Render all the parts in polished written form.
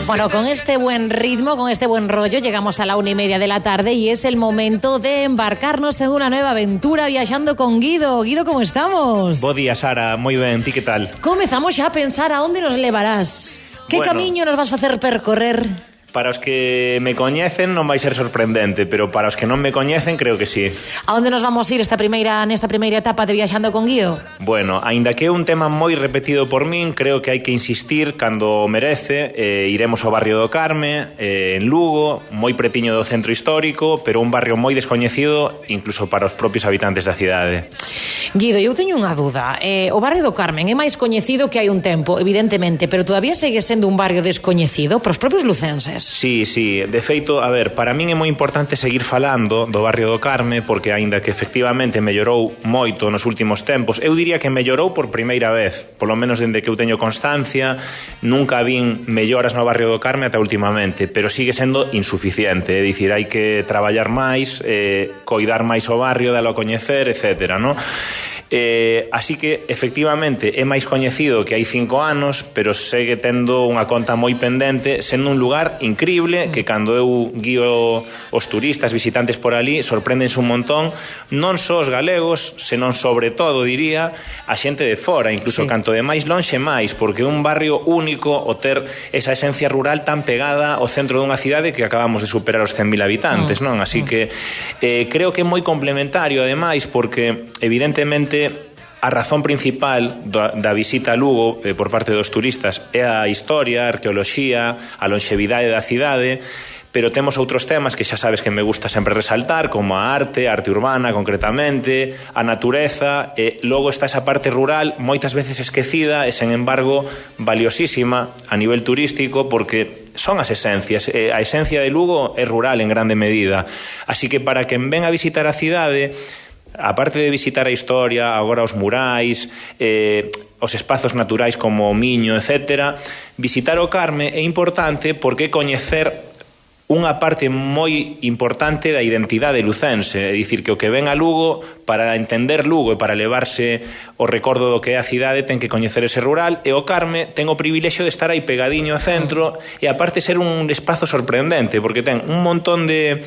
Bueno, con este buen ritmo, con este buen rollo, llegamos a la 1:30 de la tarde y es el momento de embarcarnos en una nueva aventura viaxando con Guido. Guido, ¿cómo estamos? Bo día, Sara. Moi ben, ti que tal? Comezamos xa a pensar a onde nos levarás. Que camiño nos vas facer percorrer? Para os que me coñecen non vai ser sorprendente, pero para os que non me coñecen creo que sí. A onde nos vamos ir nesta primeira etapa de Viaxando con Guío? Bueno, aínda que é un tema moi repetido por min, creo que hai que insistir cando merece. Iremos ao barrio do Carme, en Lugo, moi pretiño do centro histórico, pero un barrio moi descoñecido incluso para os propios habitantes da cidade. Guido, eu teño unha duda. O barrio do Carmen é máis coñecido que hai un tempo, evidentemente, pero todavía segue sendo un barrio descoñecido para os propios lucenses. Sí. De feito, a ver, para min é moi importante seguir falando do barrio do Carme porque aínda que efectivamente mellorou moito nos últimos tempos, eu diría que mellorou por primeira vez, polo menos dende que eu teño constancia, nunca vin melloras no barrio do Carme ata últimamente, pero sigue sendo insuficiente, é dicir, hai que traballar máis, coidar máis o barrio, dalo a coñecer, etcétera, non? Así que efectivamente é máis coñecido que hai 5 anos, pero segue tendo unha conta moi pendente, sendo un lugar increíble que cando eu guío os turistas, visitantes por ali, sorpréndense un montón, non só os galegos, senón sobre todo, diría, a xente de fora, incluso canto de máis lonxe máis, porque é un barrio único o ter esa esencia rural tan pegada ao centro dunha cidade que acabamos de superar os 100.000 habitantes, non? Así que creo que é moi complementario, ademais, porque evidentemente a razón principal da visita a Lugo por parte dos turistas é a historia, a arqueoloxía, a longevidade da cidade, pero temos outros temas que xa sabes que me gusta sempre resaltar, como a arte urbana concretamente, a natureza, e logo está esa parte rural moitas veces esquecida e, sen embargo, valiosísima a nivel turístico porque son as esencias. A esencia de Lugo é rural en grande medida. Así que para quen ven a visitar a cidade, aparte de visitar a historia, agora os murais, os espazos naturais como o Miño, etc., visitar o Carme é importante porque coñecer unha parte moi importante da identidade lucense, é dicir, que o que ven a Lugo, para entender Lugo e para levarse o recordo do que é a cidade, ten que coñecer ese rural, e o Carme ten o privilexio de estar aí pegadiño ao centro e aparte ser un espazo sorprendente, porque ten un montón de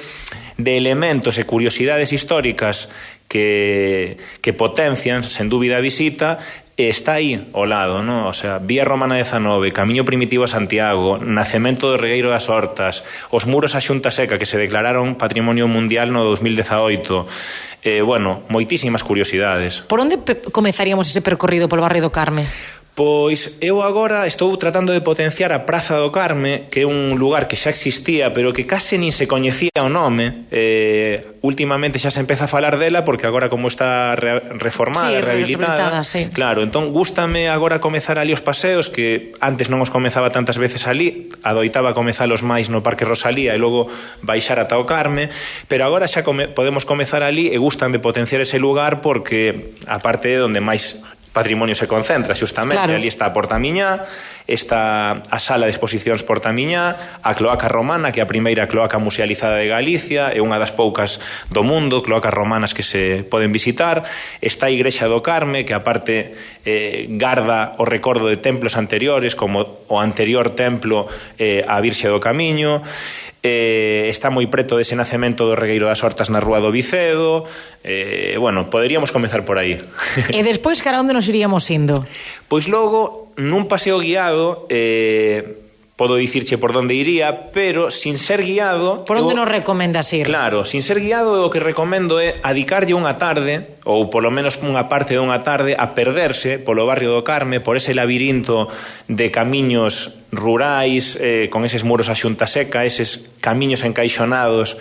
elementos e curiosidades históricas que potencian, sen dúbida, a visita. Está aí ao lado, non? O sea, Vía Romana 19, Camiño Primitivo a Santiago, Nacemento do Regueiro das Hortas, os muros a Xunta Seca que se declararon Patrimonio Mundial no 2018. Bueno, moitísimas curiosidades. Por onde comezaríamos ese percorrido polo barrio do Carme? Pois eu agora estou tratando de potenciar a Praza do Carme, que é un lugar que xa existía, pero que case nin se coñecía o nome. Últimamente xa se empeza a falar dela, porque agora como está reformada, rehabilitada, sí. Claro, entón gústame agora comezar ali os paseos, que antes non os comezaba tantas veces ali, adoitaba comezalos máis no Parque Rosalía e logo baixar ata o Carme, pero agora xa podemos comezar ali e gústame potenciar ese lugar porque, aparte de onde máis patrimonio se concentra, xustamente, claro. Ali está a Portamiñá, está a sala de exposicións Portamiñá, a cloaca romana, que é a primeira cloaca musealizada de Galicia, é unha das poucas do mundo, cloacas romanas que se poden visitar, está a Igrexa do Carme, que aparte garda o recordo de templos anteriores, como o anterior templo a Virxe do Camiño. Está moi preto dese Nacemento do Regueiro das Hortas na Rúa do Vicedo. Bueno, poderíamos comezar por aí. E despois, cara, onde nos iríamos indo? Pois logo, nun paseo guiado, podo dicirche por onde iría, pero sin ser guiado... Por onde nos recomendas ir? Claro, sin ser guiado, o que recomendo é adicarlle unha tarde, ou polo menos unha parte de unha tarde, a perderse polo barrio do Carme, por ese labirinto de camiños rurais, con eses muros a Xunta Seca, eses camiños encaixonados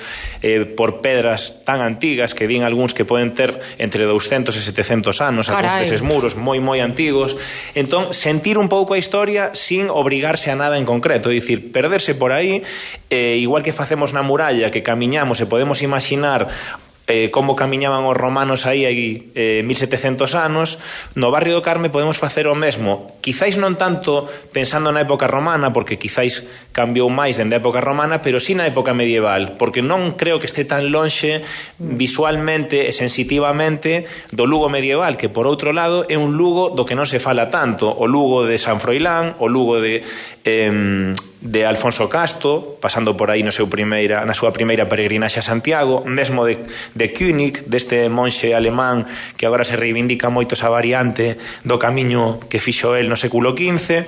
por pedras tan antigas que din algúns que poden ter entre 200 e 700 anos, algúns deses muros moi antigos. Entón, sentir un pouco a historia sin obrigarse a nada en concreto, é dicir, perderse por aí, igual que facemos na muralla, que camiñamos e podemos imaginar como camiñaban os romanos aí 1700 anos. No barrio do Carme podemos facer o mesmo, quizáis non tanto pensando na época romana, porque quizáis cambiou máis dende a época romana, pero sí na época medieval, porque non creo que este tan lonxe visualmente e sensitivamente do Lugo medieval, que por outro lado é un Lugo do que non se fala tanto, o Lugo de San Froilán, o Lugo de Alfonso Casto, pasando por aí na súa primeira peregrinaxe a Santiago, mesmo de König, deste monxe alemán que agora se reivindica moito esa variante do camiño que fixo el no século XV.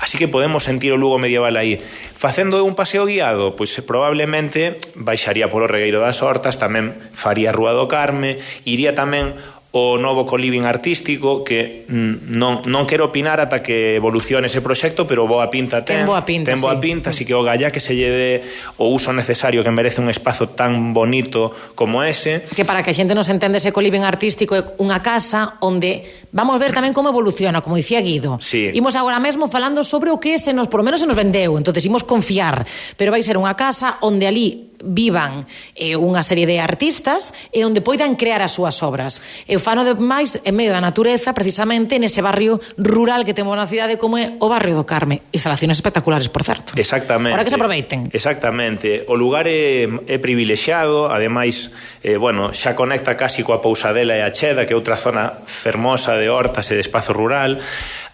Así que podemos sentir o Lugo medieval aí. Facendo un paseo guiado, pois probablemente baixaría polo Regueiro das Hortas, tamén faría a Rúa do Carme, iría tamén o novo coliving artístico, que non quero opinar ata que evolucione ese proxecto, pero boa pinta ten boa pinta, así que o galla que se lle dé o uso necesario que merece un espazo tan bonito como ese. Que para que a xente nos entende, ese coliving artístico é unha casa onde vamos ver tamén como evoluciona, como dicía Guido. Sí. Imos agora mesmo falando sobre o que por lo menos se nos vendeu, entonces imos confiar, pero vai ser unha casa onde ali vivan unha serie de artistas e onde poidan crear as súas obras. Eu fano de máis en medio da natureza, precisamente nese barrio rural que temos na cidade como é o barrio do Carme. Instalaciones espectaculares, por certo. Exactamente. Para que se aproveiten. Exactamente. O lugar é privilexiado, ademais, xa conecta casi coa Pousadela e a Cheda, que é outra zona fermosa de hortas e de espazo rural.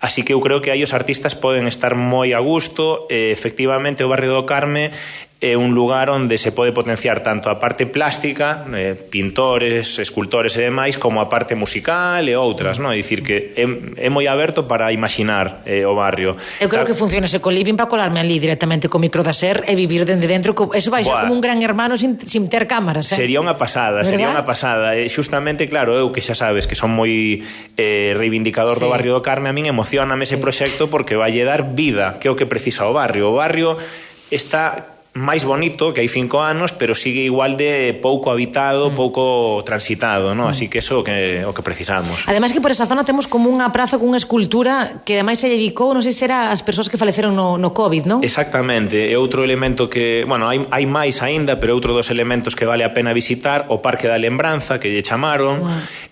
Así que eu creo que aí os artistas poden estar moi a gusto. Efectivamente, o barrio do Carme é un lugar onde se pode potenciar tanto a parte plástica, pintores, escultores e demais, como a parte musical e outras, non? É dicir que é moi aberto para imaginar o barrio. Eu creo que funciona ese coliving para colarme ali directamente co micro da SER e vivir dende dentro. Eso vai ser como un gran hermano sin ter cámaras, Sería unha pasada, ¿verdad? Sería unha pasada. Xustamente, claro, eu que xa sabes que son moi reivindicador do barrio do Carme, a min emocioname ese proxecto porque vai dar vida, que é o que precisa o barrio. O barrio está máis bonito que hai 5 anos, pero sigue igual de pouco habitado, pouco transitado, ¿no? Así que eso é o que precisamos. Ademais que por esa zona temos como unha praza con unha escultura que ademais se dedicou, non sei se era as persoas que faleceron no COVID, non? Exactamente, é outro elemento que, hai máis aínda, pero outro dos elementos que vale a pena visitar, o Parque da Lembranza, que lle chamaron,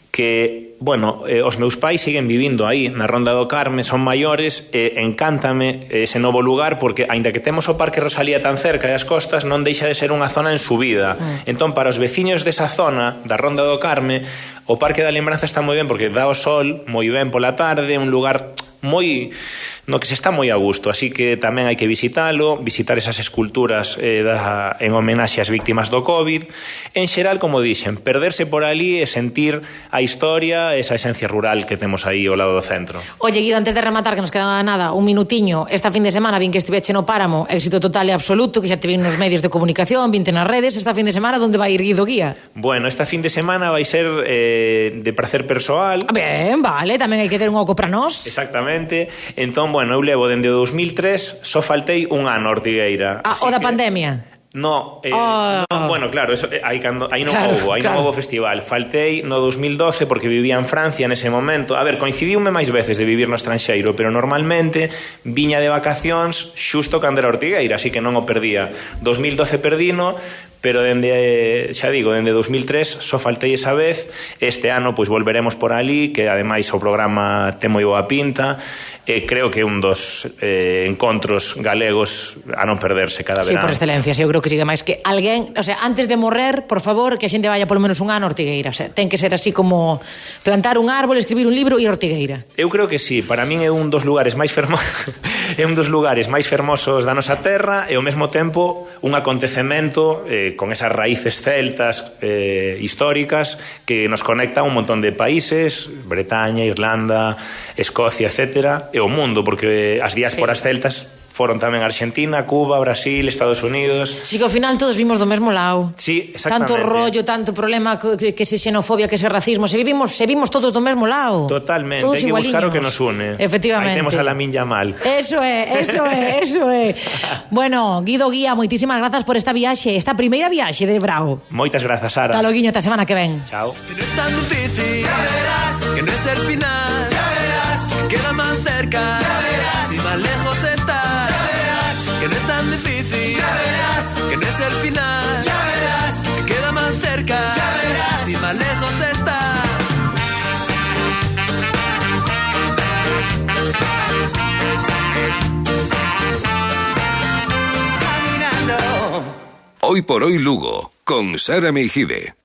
que, os meus pais siguen vivindo aí, na Ronda do Carme, son maiores, e encántame ese novo lugar, porque, aínda que temos o Parque Rosalía tan cerca e as costas, non deixa de ser unha zona en subida. Entón, para os veciños desa zona, da Ronda do Carme, o Parque da Lembranza está moi ben, porque dá o sol moi ben pola tarde, un lugar moi no que se está moi a gusto, así que tamén hai que visitalo, visitar esas esculturas en homenaxe ás víctimas do COVID. En xeral, como dixen, perderse por ali e sentir a historia, esa esencia rural que temos aí ao lado do centro. Oye, Guido, antes de rematar, que nos queda nada, un minutiño, esta fin de semana vin que estiveche no Páramo, éxito total e absoluto, que xa te vin nos medios de comunicación, vinte nas redes. Esta fin de semana, onde vai ir Guido Guía? Bueno, esta fin de semana vai ser de prazer persoal. Ben, vale, tamén hai que ter un oco para nós. Exactamente. Entón, eu levo dende o 2003, só faltei un ano a Ortigueira. O da pandemia? No, claro, eso, aí non houbo festival. Faltei no 2012 porque vivía en Francia nese momento. A ver, coincidiume máis veces de vivir no estranxeiro, pero normalmente viña de vacacións xusto cando era Ortigueira, así que non o perdía. 2012 perdino, pero dende 2003 só faltei esa vez. Este ano volveremos por ali, que ademais o programa ten moi boa pinta. Creo que é un dos encontros galegos a non perderse cada verán. Sí, por excelencia, eu creo que sigue máis que alguén, antes de morrer, por favor, que a xente vaya polo menos un ano a Ortigueira. Ten que ser así como plantar un árbol, escribir un libro e Ortigueira. Eu creo que sí, para min é un dos lugares máis fermosos da nosa terra e ao mesmo tempo un acontecemento con esas raíces celtas históricas que nos conecta a un montón de países, Bretaña, Irlanda, Escocia, etcétera, e o mundo, porque as diásporas celtas foron tamén Argentina, Cuba, Brasil, Estados Unidos. Si que ao final todos vimos do mesmo lado. Sí, exactamente. Tanto rollo, tanto problema, que se xenofobia, que se racismo, se vimos todos do mesmo lado. Totalmente, todos hai que buscar o que nos une. Efectivamente. Aí temos a Lamine Yamal. Eso é. Bueno, Guido Guía, moitísimas grazas por esta viaxe, esta primeira viaxe de Bravo. Moitas grazas, Sara. Hasta loguiño, ata semana que ven. Chao. Que no es tan difícil, ya verás, que no es el final, ya verás, queda más cerca, ya verás, si más lejos estás, ya verás, que no es tan difícil, ya verás, que no es el final, ya verás, queda más cerca, ya verás. si más lejos estás. Caminando. Hoy por hoy Lugo, con Sara Meijide.